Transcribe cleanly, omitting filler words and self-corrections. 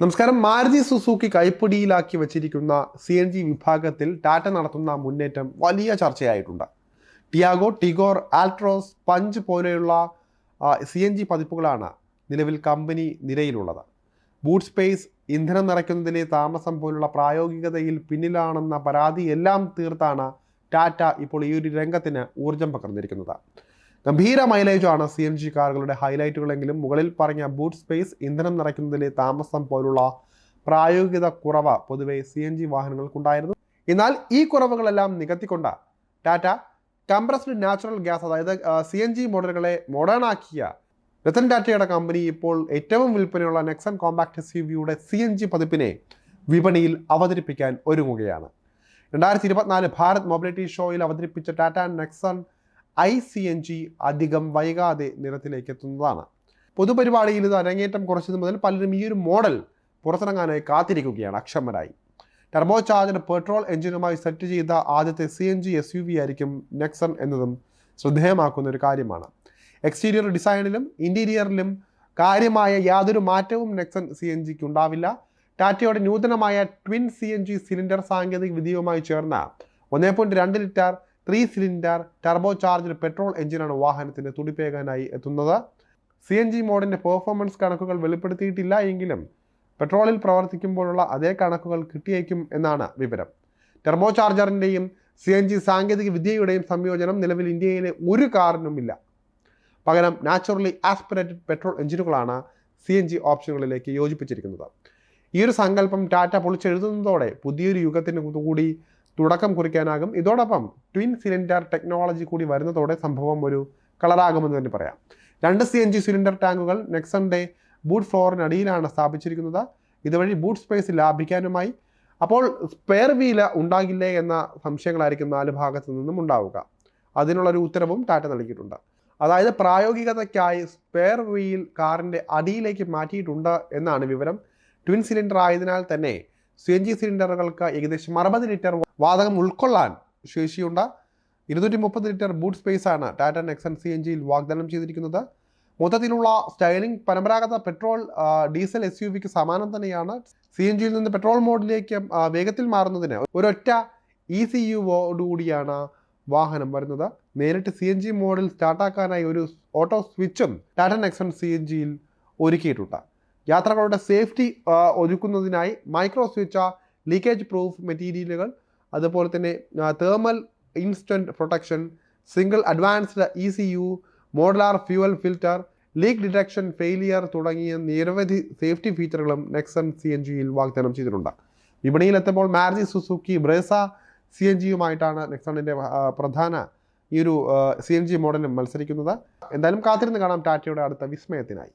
നമസ്കാരം. മാരുതി സുസുക്കി കൈപ്പിടിയിലാക്കി വച്ചിരിക്കുന്ന CNG വിഭാഗത്തിൽ ടാറ്റ നടത്തുന്ന മുന്നേറ്റം വലിയ ചർച്ചയായിട്ടുണ്ട്. ടിയാഗോ, ടിഗോർ, ആൾട്രോസ്, പഞ്ച് പോലെയുള്ള CNG പതിപ്പുകളാണ് നിലവിൽ കമ്പനി നിരയിലുള്ളത്. ബൂട്ട് സ്പേസ്, ഇന്ധനം നിറയ്ക്കുന്നതിലെ താമസം പോലുള്ള പ്രായോഗികതയിൽ പിന്നിലാണെന്ന പരാതി എല്ലാം തീർത്താണ് ടാറ്റ ഇപ്പോൾ ഈ ഒരു രംഗത്തിന് ഊർജം പകർന്നിരിക്കുന്നത്. ഗംഭീര മൈലേജാണ് CNG കാറുകളുടെ ഹൈലൈറ്റുകളെങ്കിലും മുകളിൽ പറഞ്ഞ ബൂട്ട് സ്പേസ്, ഇന്ധനം നിറയ്ക്കുന്നതിലെ താമസം പോലുള്ള പ്രായോഗികത കുറവ് പൊതുവെ CNG വാഹനങ്ങൾക്കുണ്ടായിരുന്നു. എന്നാൽ ഈ കുറവുകളെല്ലാം നികത്തിക്കൊണ്ട് ടാറ്റ കംപ്രസ്ഡ് നാച്ചുറൽ ഗ്യാസ്, അതായത് CNG മോഡലുകളെ മോഡേൺ ആക്കിയ രത്തൻ ടാറ്റയുടെ കമ്പനി ഇപ്പോൾ ഏറ്റവും വിൽപ്പനയുള്ള നെക്സൺ കോമ്പാക്ട് SUVയുടെ CNG പതിപ്പിനെ വിപണിയിൽ അവതരിപ്പിക്കാൻ ഒരുങ്ങുകയാണ്. 2024 ഭാരത് മൊബിലിറ്റി ഷോയിൽ അവതരിപ്പിച്ച ടാറ്റ നെക്സൺ iCNG അധികം വൈകാതെ നിരത്തിലേക്ക് എത്തുന്നതാണ്. പൊതുപരിപാടിയിൽ ഇത് അരങ്ങേറ്റം കുറച്ചത് മുതൽ പലരും ഈ ഒരു മോഡൽ പുറത്തിറങ്ങാനായി കാത്തിരിക്കുകയാണ് അക്ഷമരായി. ടർബോ ചാർജഡ് പെട്രോൾ എഞ്ചിനുമായി സെറ്റ് ചെയ്ത ആദ്യത്തെ CNG SUV ആയിരിക്കും നെക്സൺ എന്നതും ശ്രദ്ധേയമാക്കുന്ന ഒരു കാര്യമാണ്. എക്സ്റ്റീരിയർ ഡിസൈനിലും ഇൻറ്റീരിയറിലും കാര്യമായ യാതൊരു മാറ്റവും നെക്സൺ CNGക്ക് ഉണ്ടാവില്ല. ടാറ്റയുടെ നൂതനമായ ട്വിൻ CNG സിലിണ്ടർ സാങ്കേതിക വിദ്യയുമായി ചേർന്ന 1.2 litre 3 cylinder turbo charged petrol എഞ്ചിനാണ് വാഹനത്തിന് തുടിപ്പേകാനായി എത്തുന്നത്. CNG മോഡിൻ്റെ പെർഫോമൻസ് കണക്കുകൾ വെളിപ്പെടുത്തിയിട്ടില്ല എങ്കിലും പെട്രോളിൽ പ്രവർത്തിക്കുമ്പോഴുള്ള അതേ കണക്കുകൾ കിട്ടിയേക്കും എന്നാണ് വിവരം. ടർബോ ചാർജറിൻ്റെയും CNG സാങ്കേതിക വിദ്യയുടെയും സംയോജനം നിലവിൽ ഇന്ത്യയിലെ ഒരു കാറിനുമില്ല. പകരം നാച്ചുറലി ആസ്പിറേറ്റഡ് പെട്രോൾ എഞ്ചിനുകളാണ് CNG ഓപ്ഷനുകളിലേക്ക് യോജിപ്പിച്ചിരിക്കുന്നത്. ഈ ഒരു സങ്കല്പം ടാറ്റ പൊളിച്ചെഴുതുന്നതോടെ പുതിയൊരു യുഗത്തിന് കൂടി തുടക്കം കുറിക്കാനാകും. ഇതോടൊപ്പം ട്വിൻ സിലിണ്ടർ ടെക്നോളജി കൂടി വരുന്നതോടെ സംഭവം ഒരു കളറാകുമെന്ന് തന്നെ പറയാം. 2 CNG സിലിണ്ടർ ടാങ്കുകൾ നെക്സണിൻ്റെ ബൂട്ട് ഫ്ലോറിനടിയിലാണ് സ്ഥാപിച്ചിരിക്കുന്നത്. ഇതുവഴി ബൂട്ട് സ്പേസ് ലാഭിക്കാനുമായി. അപ്പോൾ സ്പെയർ വീല് ഉണ്ടാകില്ലേ എന്ന സംശയങ്ങളായിരിക്കും 4 ഭാഗത്തു നിന്നും ഉണ്ടാവുക. അതിനുള്ളൊരു ഉത്തരവും ടാറ്റ നൽകിയിട്ടുണ്ട്. അതായത് പ്രായോഗികതയ്ക്കായി സ്പെയർ വീൽ കാറിൻ്റെ അടിയിലേക്ക് മാറ്റിയിട്ടുണ്ട് എന്നാണ് വിവരം. ട്വിൻ സിലിണ്ടർ ആയതിനാൽ തന്നെ CNG സിലിണ്ടറുകൾക്ക് ഏകദേശം 60 ലിറ്റർ വാതകം ഉൾക്കൊള്ളാൻ ശേഷിയുണ്ട്. 230 ലിറ്റർ ബൂട്ട് സ്പേസാണ് ടാറ്റ നെക്സൺ CNGയിൽ വാഗ്ദാനം ചെയ്തിരിക്കുന്നത്. മൊത്തത്തിലുള്ള സ്റ്റൈലിംഗ് പരമ്പരാഗത പെട്രോൾ ഡീസൽ SUVക്ക് സമാനം തന്നെയാണ്. CNGയിൽ നിന്ന് പെട്രോൾ മോഡിലേക്ക് വേഗത്തിൽ മാറുന്നതിന് ഒരൊറ്റ ECUവോടുകൂടിയാണ് വാഹനം വരുന്നത്. നേരിട്ട് CNG മോഡിൽ സ്റ്റാർട്ടാക്കാനായി ഒരു ഓട്ടോ സ്വിച്ചും ടാറ്റ നെക്സൺ CNGയിൽ ഒരുക്കിയിട്ടുണ്ട്. യാത്രകളുടെ സേഫ്റ്റി ഒരുക്കുന്നതിനായി മൈക്രോ സ്വിച്ച്, ലീക്കേജ് പ്രൂഫ് മെറ്റീരിയലുകൾ, അതുപോലെ തന്നെ thermal instant protection, single advanced ECU, modular fuel filter, leak detection, failure തുടങ്ങിയ നിരവധി സേഫ്റ്റി ഫീച്ചറുകളും നെക്സൺ CNGയിൽ വാഗ്ദാനം ചെയ്തിട്ടുണ്ട്. വിപണിയിലെത്തുമ്പോൾ മാരുതി സുസുക്കി ബ്രേസ CNGയുമായിട്ടാണ് നെക്സണിൻ്റെ പ്രധാന ഈ ഒരു CNG മോഡലും മത്സരിക്കുന്നത്. എന്തായാലും കാത്തിരുന്ന് കാണാം ടാറ്റയുടെ അടുത്ത വിസ്മയത്തിനായി.